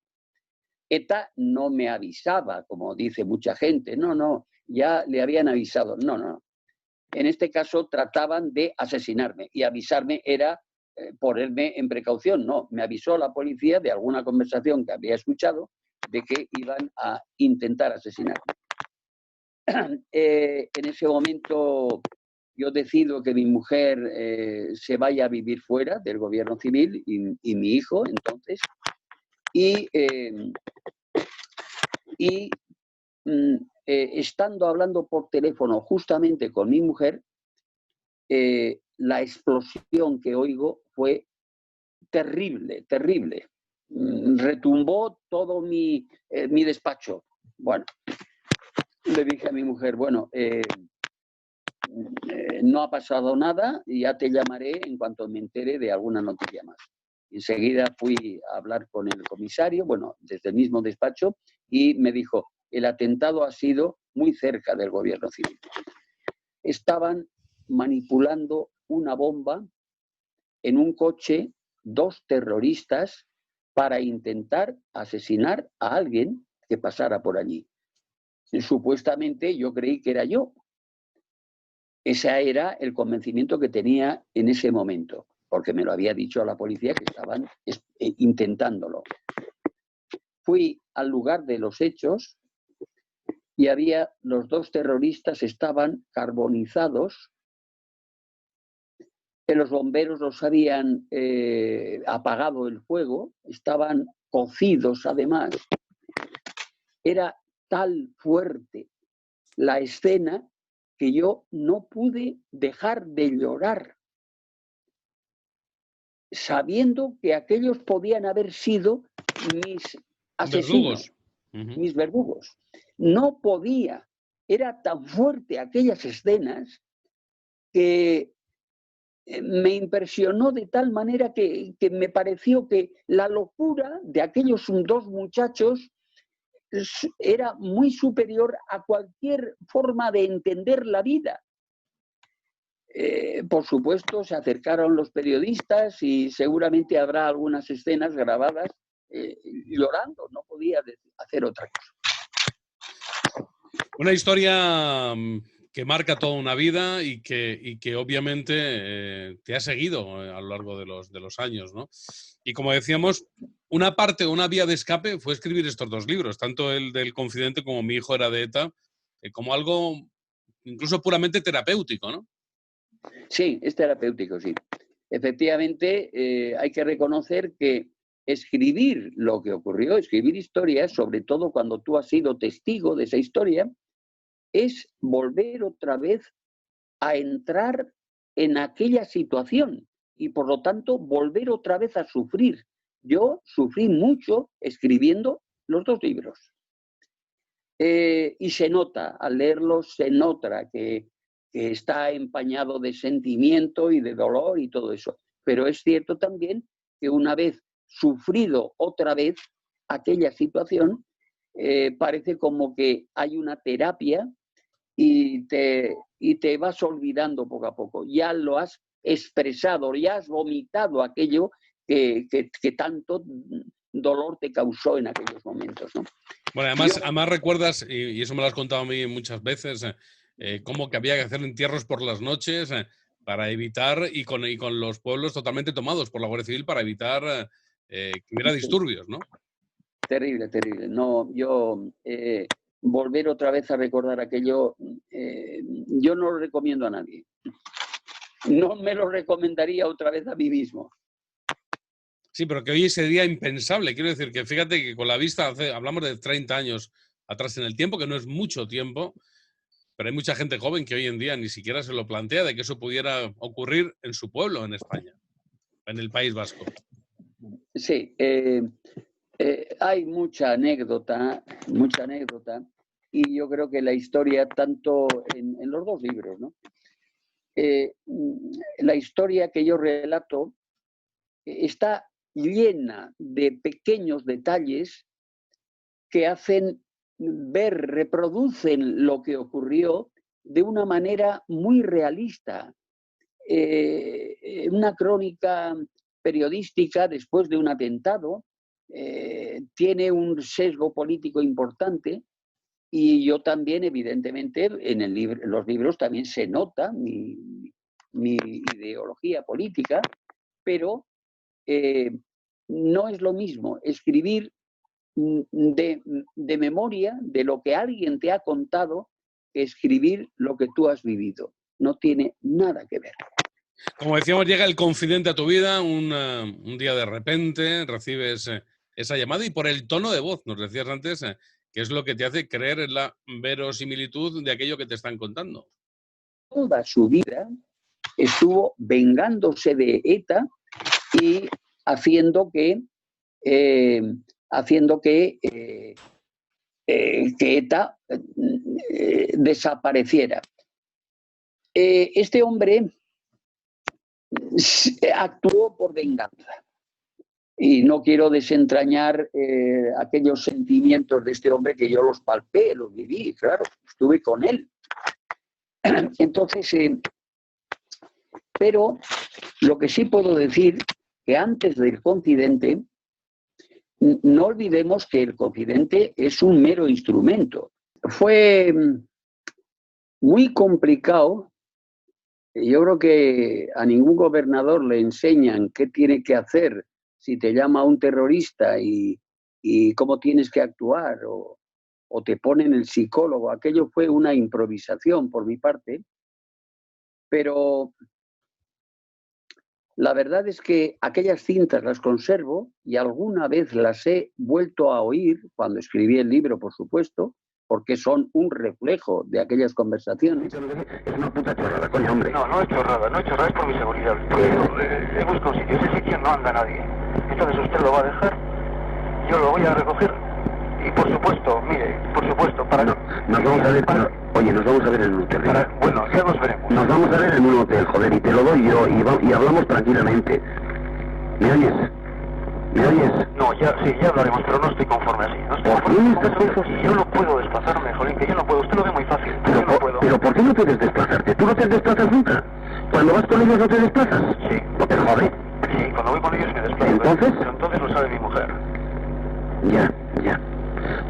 ETA no me avisaba, como dice mucha gente, no, ya le habían avisado, no. En este caso trataban de asesinarme y avisarme era ponerme en precaución, no, me avisó la policía de alguna conversación que había escuchado de que iban a intentar asesinarme. En ese momento yo decido que mi mujer se vaya a vivir fuera del gobierno civil y mi hijo, entonces, estando hablando por teléfono justamente con mi mujer, la explosión que oigo fue terrible, terrible. Retumbó todo mi despacho. Bueno, le dije a mi mujer, bueno, no ha pasado nada y ya te llamaré en cuanto me entere de alguna noticia más. Enseguida fui a hablar con el comisario, bueno, desde el mismo despacho, y me dijo, el atentado ha sido muy cerca del gobierno civil. Estaban manipulando una bomba en un coche, 2 terroristas, para intentar asesinar a alguien que pasara por allí. Y supuestamente yo creí que era yo. Ese era el convencimiento que tenía en ese momento, porque me lo había dicho a la policía que estaban intentándolo. Fui al lugar de los hechos y había los 2 terroristas estaban carbonizados. Los bomberos los habían apagado el fuego, estaban cocidos además. Era tal fuerte la escena que yo no pude dejar de llorar, sabiendo que aquellos podían haber sido mis asesinos, mis verdugos. No podía. Era tan fuerte aquellas escenas que me impresionó de tal manera que me pareció que la locura de aquellos 2 muchachos era muy superior a cualquier forma de entender la vida. Por supuesto, se acercaron los periodistas y seguramente habrá algunas escenas grabadas llorando, no podía hacer otra cosa. Una historia que marca toda una vida y que obviamente te ha seguido a lo largo de los años, ¿no? Y como decíamos, una parte, una vía de escape fue escribir estos 2 libros, tanto el del Confidente como Mi hijo era de ETA, como algo incluso puramente terapéutico, ¿no? Sí, es terapéutico, sí. Efectivamente, hay que reconocer que escribir lo que ocurrió, escribir historias, sobre todo cuando tú has sido testigo de esa historia, es volver otra vez a entrar en aquella situación y por lo tanto volver otra vez a sufrir. Yo sufrí mucho escribiendo los 2 libros. Y se nota, al leerlos se nota que está empañado de sentimiento y de dolor y todo eso. Pero es cierto también que una vez sufrido otra vez aquella situación, parece como que hay una terapia y te vas olvidando poco a poco. Ya lo has expresado, ya has vomitado aquello que tanto dolor te causó en aquellos momentos, ¿no? Bueno, además recuerdas, y eso me lo has contado a mí muchas veces, cómo que había que hacer entierros por las noches para evitar, y con los pueblos totalmente tomados por la Guardia Civil para evitar que hubiera disturbios, ¿no? Terrible, terrible. No, yo volver otra vez a recordar aquello, yo no lo recomiendo a nadie. No me lo recomendaría otra vez a mí mismo. Sí, pero que hoy sería impensable. Quiero decir que fíjate que con la vista, hablamos de 30 años atrás en el tiempo, que no es mucho tiempo, pero hay mucha gente joven que hoy en día ni siquiera se lo plantea de que eso pudiera ocurrir en su pueblo, en España, en el País Vasco. Sí, hay mucha anécdota, y yo creo que la historia, tanto en los 2 libros, ¿no? La historia que yo relato está llena de pequeños detalles que hacen ver, reproducen lo que ocurrió de una manera muy realista. Una crónica periodística después de un atentado tiene un sesgo político importante y yo también, evidentemente, en los libros también se nota mi ideología política, pero no es lo mismo escribir de memoria de lo que alguien te ha contado que escribir lo que tú has vivido. No tiene nada que ver. Como decíamos, llega el confidente a tu vida, un día de repente recibes esa llamada y por el tono de voz, nos decías antes, que es lo que te hace creer en la verosimilitud de aquello que te están contando. Toda su vida estuvo vengándose de ETA y haciendo que ETA desapareciera. Este hombre actuó por venganza. Y no quiero desentrañar aquellos sentimientos de este hombre que yo los palpé, los viví, claro, estuve con él. Entonces, pero lo que sí puedo decir, que antes del confidente, no olvidemos que el confidente es un mero instrumento. Fue muy complicado. Yo creo que a ningún gobernador le enseñan qué tiene que hacer si te llama un terrorista y cómo tienes que actuar, o te ponen el psicólogo. Aquello fue una improvisación por mi parte, pero la verdad es que aquellas cintas las conservo y alguna vez las he vuelto a oír, cuando escribí el libro, por supuesto, porque son un reflejo de aquellas conversaciones. Es una puta chorrada, coño, hombre. No es chorrada, es por mi seguridad. Porque he buscado un sitio, ese sitio no anda nadie. Entonces usted lo va a dejar, yo lo voy a recoger. Y por supuesto, mire, para... No, nos vamos a ver, oye, nos vamos a ver en un hotel. Bueno, ya nos veremos. Nos vamos a ver en un hotel, joder, y te lo doy yo, y hablamos tranquilamente. ¿Me oyes? ¿Me oyes? No, ya hablaremos, pero no estoy conforme así. No estoy ¿Por qué no estás conforme? Yo no puedo desplazarme, jolín, que yo no puedo. Usted lo ve muy fácil, Pero, yo no puedo. ¿Pero por qué no puedes desplazarte? ¿Tú no te desplazas nunca? ¿Cuando vas con ellos no te desplazas? Sí. ¿No te jode? Sí, cuando voy con ellos me desplazo. ¿Entonces? Pero entonces lo sabe mi mujer. Ya.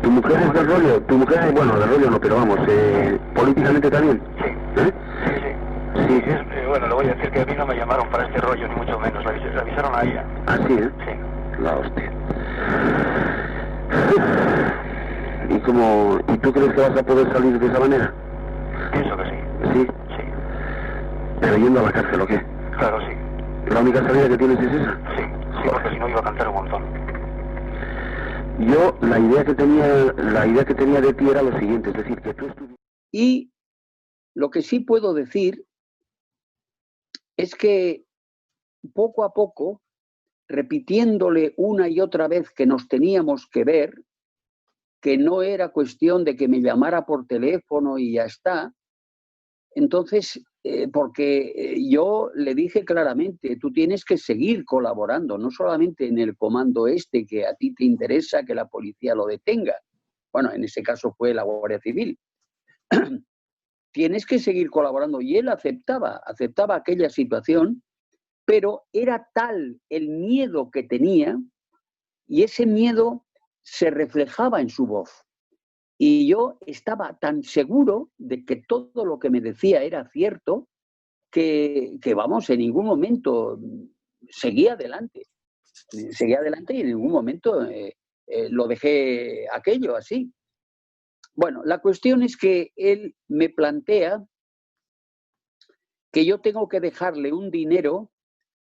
¿Tu mujer es del rollo? ¿Tu mujer, bueno, del rollo no, pero vamos, políticamente también? Sí. Sí. Bueno, le voy a decir que a mí no me llamaron para este rollo, ni mucho menos. La avisaron a ella. ¿Ah, sí, Sí. La hostia. ¿Y tú crees que vas a poder salir de esa manera? Pienso que sí. ¿Sí? Sí. ¿Pero yendo a la cárcel o qué? Claro, sí. ¿La única salida que tienes es esa? Sí, porque si no iba a cantar un montón. Yo, la idea que tenía de ti era lo siguiente, es decir, que tú estuvieras... Y lo que sí puedo decir es que poco a poco, repitiéndole una y otra vez que nos teníamos que ver, que no era cuestión de que me llamara por teléfono y ya está, entonces, porque yo le dije claramente, tú tienes que seguir colaborando, no solamente en el comando este que a ti te interesa que la policía lo detenga. Bueno, en ese caso fue la Guardia Civil. Tienes que seguir colaborando. Y él aceptaba aquella situación, pero era tal el miedo que tenía, y ese miedo se reflejaba en su voz. Y yo estaba tan seguro de que todo lo que me decía era cierto que vamos, en ningún momento seguía adelante. Seguía adelante y en ningún momento lo dejé aquello así. Bueno, la cuestión es que él me plantea que yo tengo que dejarle un dinero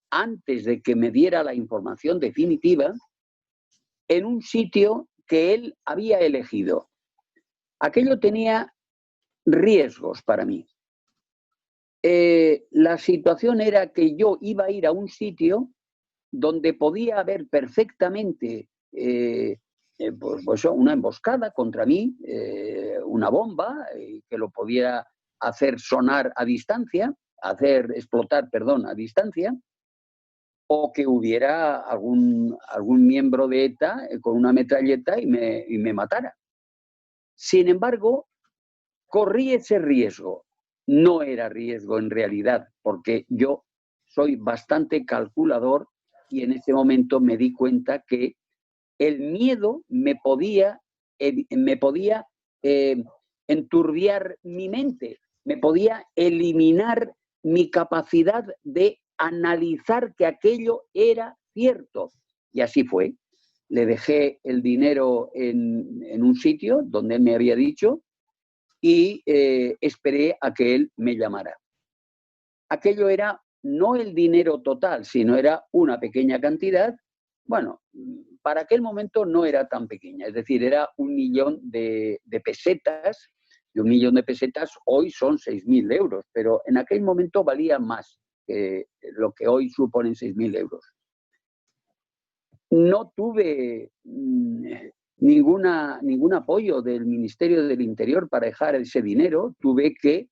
antes de que me diera la información definitiva en un sitio que él había elegido. Aquello tenía riesgos para mí. La situación era que yo iba a ir a un sitio donde podía haber perfectamente pues una emboscada contra mí, una bomba que lo pudiera hacer sonar a distancia, hacer explotar, perdón, a distancia, o que hubiera algún miembro de ETA con una metralleta y me matara. Sin embargo, corrí ese riesgo. No era riesgo en realidad, porque yo soy bastante calculador y en ese momento me di cuenta que el miedo me podía enturbiar mi mente, me podía eliminar mi capacidad de analizar que aquello era cierto. Y así fue. Le dejé el dinero en un sitio donde él me había dicho y esperé a que él me llamara. Aquello era no el dinero total, sino era una pequeña cantidad. Bueno, para aquel momento no era tan pequeña, es decir, era 1.000.000 de pesetas, y 1.000.000 de pesetas hoy son 6.000 euros, pero en aquel momento valía más que lo que hoy suponen 6.000 euros. No tuve ningún apoyo del Ministerio del Interior para dejar ese dinero, tuve que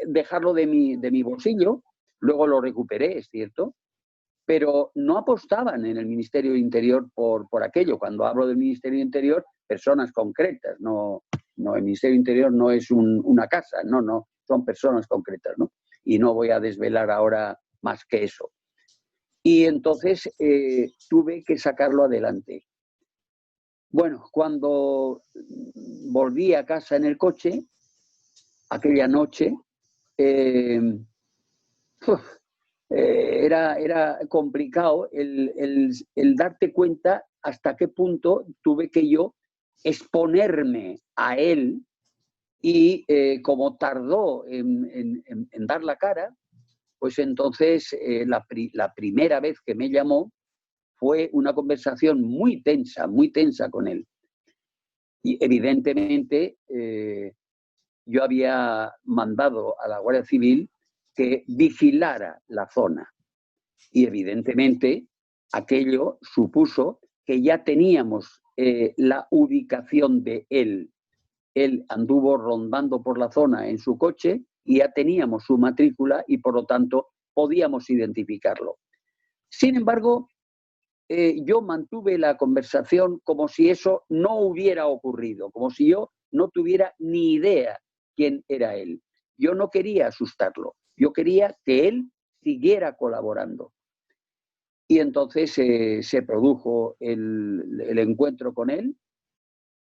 dejarlo de mi bolsillo, luego lo recuperé, es cierto, pero no apostaban en el Ministerio del Interior por aquello. Cuando hablo del Ministerio del Interior, personas concretas, no el Ministerio del Interior no es una casa, no, son personas concretas, ¿no? Y no voy a desvelar ahora más que eso. Y entonces tuve que sacarlo adelante. Bueno, cuando volví a casa en el coche, aquella noche, era complicado el darte cuenta hasta qué punto tuve que yo exponerme a él y como tardó en dar la cara, pues entonces la primera vez que me llamó fue una conversación muy tensa con él. Y evidentemente yo había mandado a la Guardia Civil que vigilara la zona. Y evidentemente aquello supuso que ya teníamos la ubicación de él. Él anduvo rondando por la zona en su coche y ya teníamos su matrícula y por lo tanto podíamos identificarlo. Sin embargo, yo mantuve la conversación como si eso no hubiera ocurrido, como si yo no tuviera ni idea quién era él. Yo no quería asustarlo, yo quería que él siguiera colaborando. Y entonces se produjo el encuentro con él.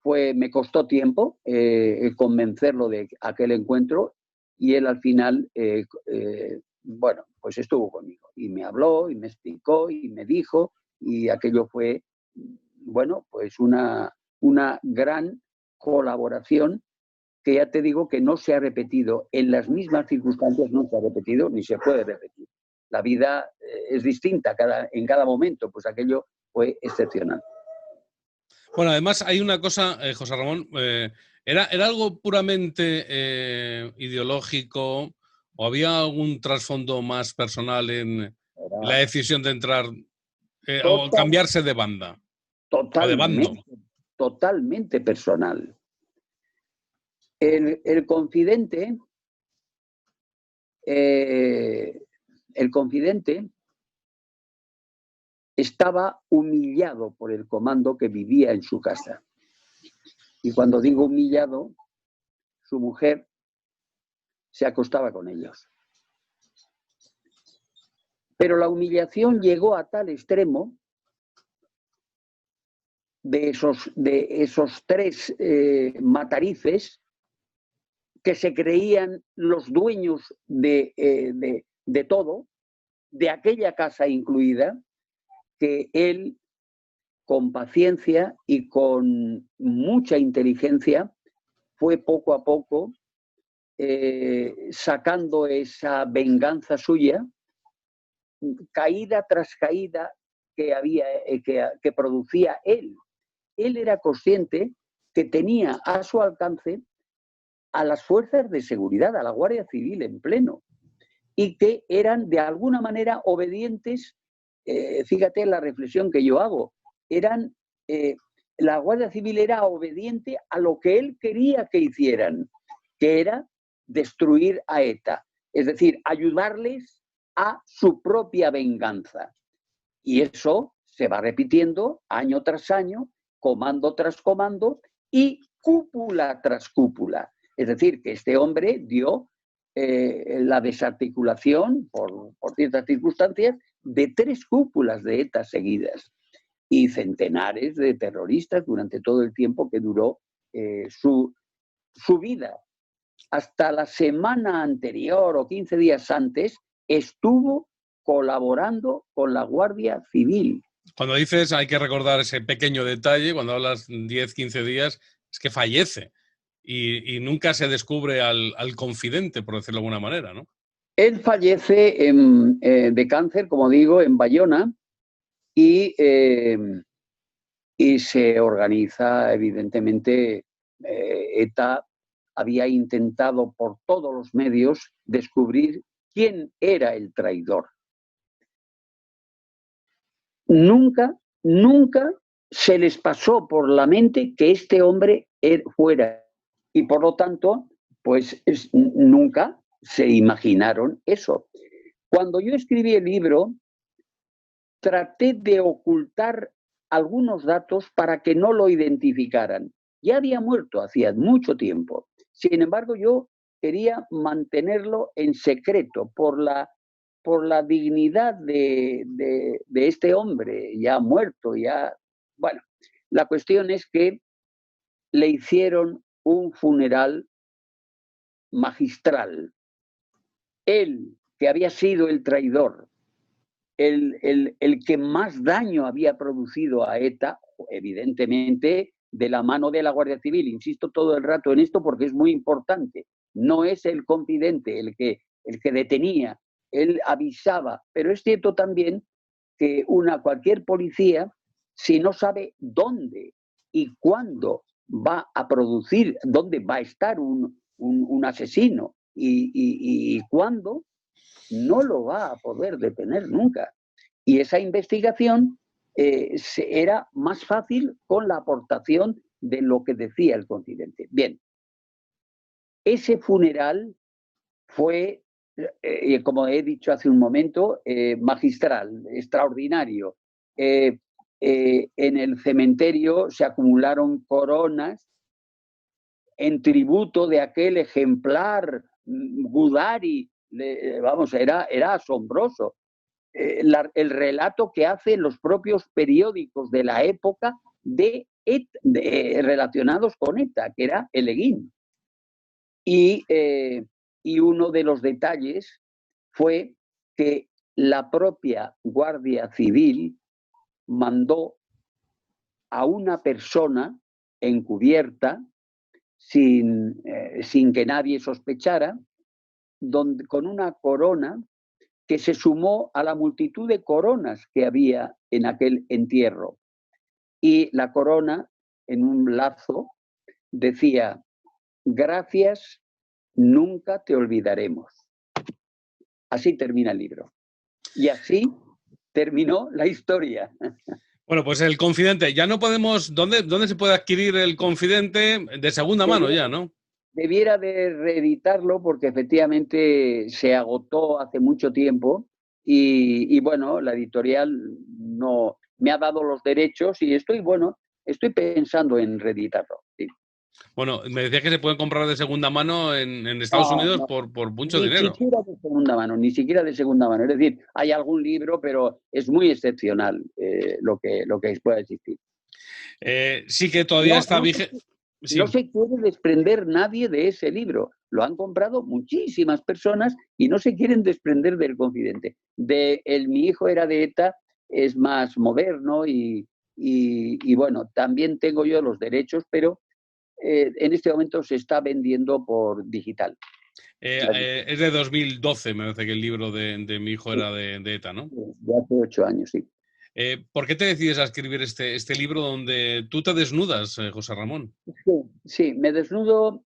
Me costó tiempo convencerlo de aquel encuentro y él al final, bueno, pues estuvo conmigo y me habló y me explicó y me dijo y aquello fue, bueno, pues una gran colaboración que ya te digo que no se ha repetido, en las mismas circunstancias no se ha repetido ni se puede repetir. La vida es distinta en cada momento, pues aquello fue excepcional. Bueno, además hay una cosa, José Ramón, ¿era algo puramente ideológico o había algún trasfondo más personal en la decisión de entrar o cambiarse de banda? Totalmente personal. El confidente estaba humillado por el comando que vivía en su casa. Y cuando digo humillado, su mujer se acostaba con ellos. Pero la humillación llegó a tal extremo de esos tres matarices que se creían los dueños de todo, de aquella casa incluida, que él, con paciencia y con mucha inteligencia, fue poco a poco sacando esa venganza suya, caída tras caída que producía él. Él era consciente que tenía a su alcance a las fuerzas de seguridad, a la Guardia Civil en pleno, y que eran de alguna manera obedientes. Fíjate la reflexión que yo hago. La Guardia Civil era obediente a lo que él quería que hicieran, que era destruir a ETA, es decir, ayudarles a su propia venganza. Y eso se va repitiendo año tras año, comando tras comando y cúpula tras cúpula. Es decir, que este hombre dio la desarticulación, por ciertas circunstancias, de 3 cúpulas de ETA seguidas y centenares de terroristas durante todo el tiempo que duró su vida. Hasta la semana anterior o 15 días antes, estuvo colaborando con la Guardia Civil. Cuando dices hay que recordar ese pequeño detalle, cuando hablas 10, 15 días, es que fallece y nunca se descubre al confidente, por decirlo de alguna manera, ¿no? Él fallece de cáncer, como digo, en Bayona y se organiza, evidentemente, ETA había intentado por todos los medios descubrir quién era el traidor. Nunca se les pasó por la mente que este hombre fuera. Y por lo tanto, pues nunca se imaginaron eso. Cuando yo escribí el libro, traté de ocultar algunos datos para que no lo identificaran. Ya había muerto hacía mucho tiempo. Sin embargo, yo quería mantenerlo en secreto por la dignidad de este hombre ya muerto. Bueno, la cuestión es que le hicieron un funeral magistral. Él, que había sido el traidor, el que más daño había producido a ETA, evidentemente de la mano de la Guardia Civil. Insisto todo el rato en esto porque es muy importante. No es el confidente el que detenía, él avisaba, pero es cierto también que cualquier policía, si no sabe dónde y cuándo va a producir, dónde va a estar un asesino y cuándo, no lo va a poder detener nunca. Y esa investigación era más fácil con la aportación de lo que decía el confidente. Bien, ese funeral fue, como he dicho hace un momento, magistral, extraordinario. En el cementerio se acumularon coronas en tributo de aquel ejemplar Gudari. Vamos, era asombroso. El relato que hacen los propios periódicos de la época relacionados con ETA, que era El Eguín. Y uno de los detalles fue que la propia Guardia Civil mandó a una persona encubierta, sin que nadie sospechara, con una corona que se sumó a la multitud de coronas que había en aquel entierro. Y la corona, en un lazo, decía: gracias, nunca te olvidaremos. Así termina el libro. Y así terminó la historia. Bueno, pues El Confidente. Ya no podemos... ¿Dónde se puede adquirir El Confidente? De segunda mano ya, ¿no? Debiera de reeditarlo porque efectivamente se agotó hace mucho tiempo y bueno, la editorial no me ha dado los derechos y estoy pensando en reeditarlo. Sí. Bueno, me decías que se pueden comprar de segunda mano en Estados Unidos por mucho dinero. Ni siquiera de segunda mano. Es decir, hay algún libro, pero es muy excepcional lo que pueda existir. Sí que todavía está vigente. Sí. No se quiere desprender nadie de ese libro. Lo han comprado muchísimas personas y no se quieren desprender del confidente. Mi hijo era de ETA, es más moderno y bueno, también tengo yo los derechos, pero en este momento se está vendiendo por digital. Es de 2012, me parece que el libro de mi hijo era de ETA, ¿no? De hace 8 años, sí. ¿Por qué te decides a escribir este libro donde tú te desnudas, José Ramón? Sí, me desnudo.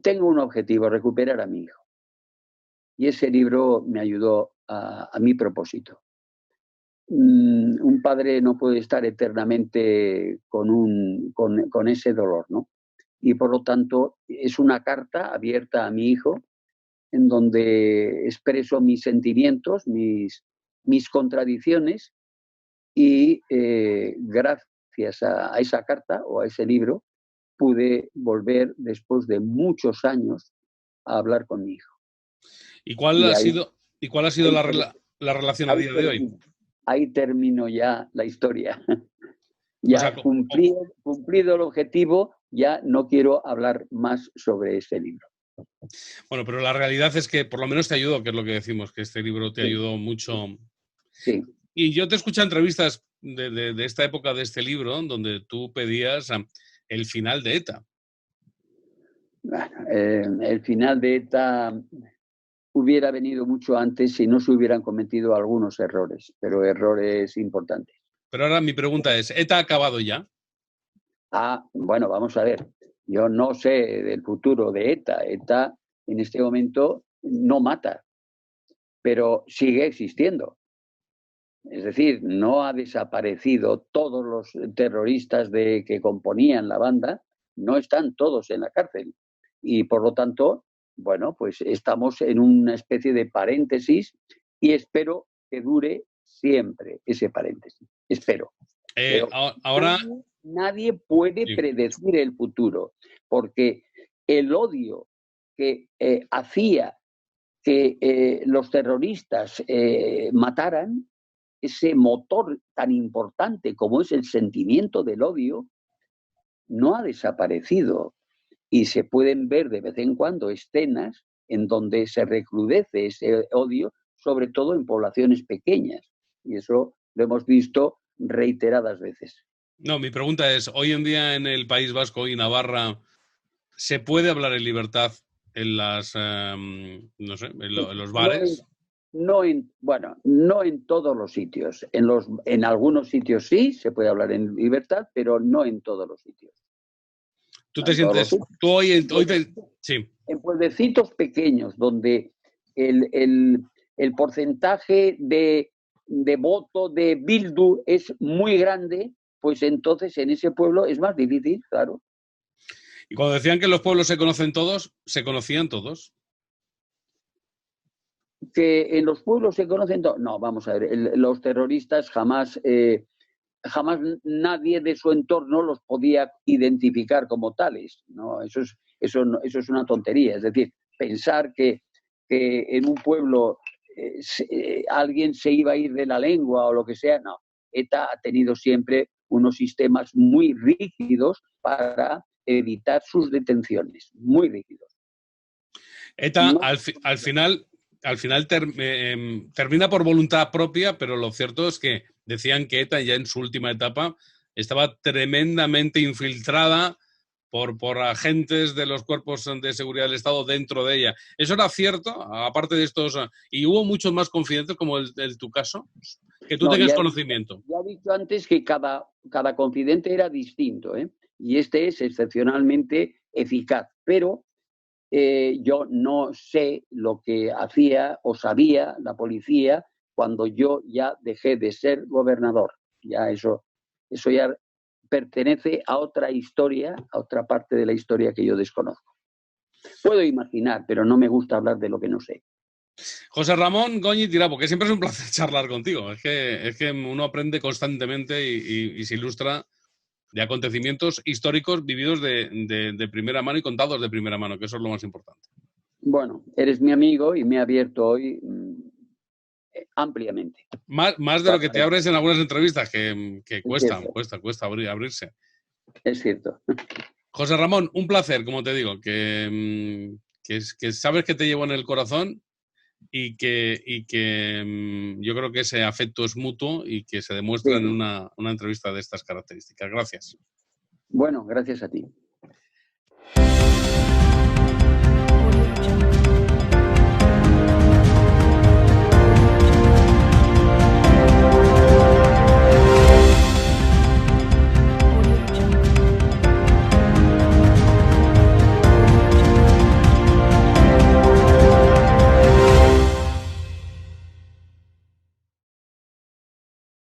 Tengo un objetivo: recuperar a mi hijo. Y ese libro me ayudó a mi propósito. Un padre no puede estar eternamente con ese dolor, ¿no? Y por lo tanto es una carta abierta a mi hijo en donde expreso mis sentimientos, mis contradicciones y gracias a esa carta o a ese libro pude volver después de muchos años a hablar con mi hijo. ¿Y cuál ha sido la relación a día de hoy? Ahí termino ya la historia. Ya cumplido el objetivo, ya no quiero hablar más sobre ese libro. Bueno, pero la realidad es que por lo menos te ayudó, que es lo que decimos, que este libro te ayudó mucho. Sí. Y yo te escuché entrevistas de esta época de este libro, donde tú pedías el final de ETA. Bueno, el final de ETA hubiera venido mucho antes si no se hubieran cometido algunos errores, pero errores importantes. Pero ahora mi pregunta es, ¿ETA ha acabado ya? Bueno, vamos a ver. Yo no sé del futuro de ETA. ETA en este momento no mata, pero sigue existiendo. Es decir, no ha desaparecido. Todos los terroristas que componían la banda, no están todos en la cárcel. Y por lo tanto, bueno, pues estamos en una especie de paréntesis y espero que dure siempre ese paréntesis. Espero. Ahora nadie puede predecir el futuro, porque el odio que hacía que los terroristas mataran, ese motor tan importante como es el sentimiento del odio, no ha desaparecido. Y se pueden ver de vez en cuando escenas en donde se recrudece ese odio, sobre todo en poblaciones pequeñas. Y eso lo hemos visto reiteradas veces. No, mi pregunta es, hoy en día en el País Vasco y Navarra, ¿se puede hablar en libertad en las, no sé, en los bares? No en todos los sitios. En algunos sitios sí se puede hablar en libertad, pero no en todos los sitios. ¿Tú te sientes? Sí. En pueblecitos pequeños donde el porcentaje de voto de Bildu es muy grande, pues entonces en ese pueblo es más difícil, claro. Y cuando decían que los pueblos se conocen todos, ¿se conocían todos? Que en los pueblos se conocen todos. No, vamos a ver, los terroristas jamás nadie de su entorno los podía identificar como tales, ¿no? Eso es una tontería. Es decir, pensar que en un pueblo alguien se iba a ir de la lengua o lo que sea, no. ETA ha tenido siempre unos sistemas muy rígidos para evitar sus detenciones, muy rígidos. ETA al final termina por voluntad propia, pero lo cierto es que decían que ETA ya en su última etapa estaba tremendamente infiltrada por agentes de los cuerpos de seguridad del Estado dentro de ella. ¿Eso era cierto? Aparte de estos... ¿Y hubo muchos más confidentes como el tu caso? Que tú tengas conocimiento. Ya he dicho antes que cada confidente era distinto, ¿eh? Y este es excepcionalmente eficaz, pero yo no sé lo que hacía o sabía la policía cuando yo ya dejé de ser gobernador. Ya eso ya pertenece a otra historia, a otra parte de la historia que yo desconozco. Puedo imaginar, pero no me gusta hablar de lo que no sé. José Ramón Goñi Tirabo, que siempre es un placer charlar contigo. Es que uno aprende constantemente y se ilustra de acontecimientos históricos vividos de primera mano y contados de primera mano, que eso es lo más importante. Bueno, eres mi amigo y me he abierto hoy ampliamente. Más de lo que te abres en algunas entrevistas, que cuesta abrirse. Es cierto. José Ramón, un placer, como te digo, que sabes que te llevo en el corazón y que yo creo que ese afecto es mutuo y que se demuestra en una entrevista de estas características. Gracias. Bueno, gracias a ti.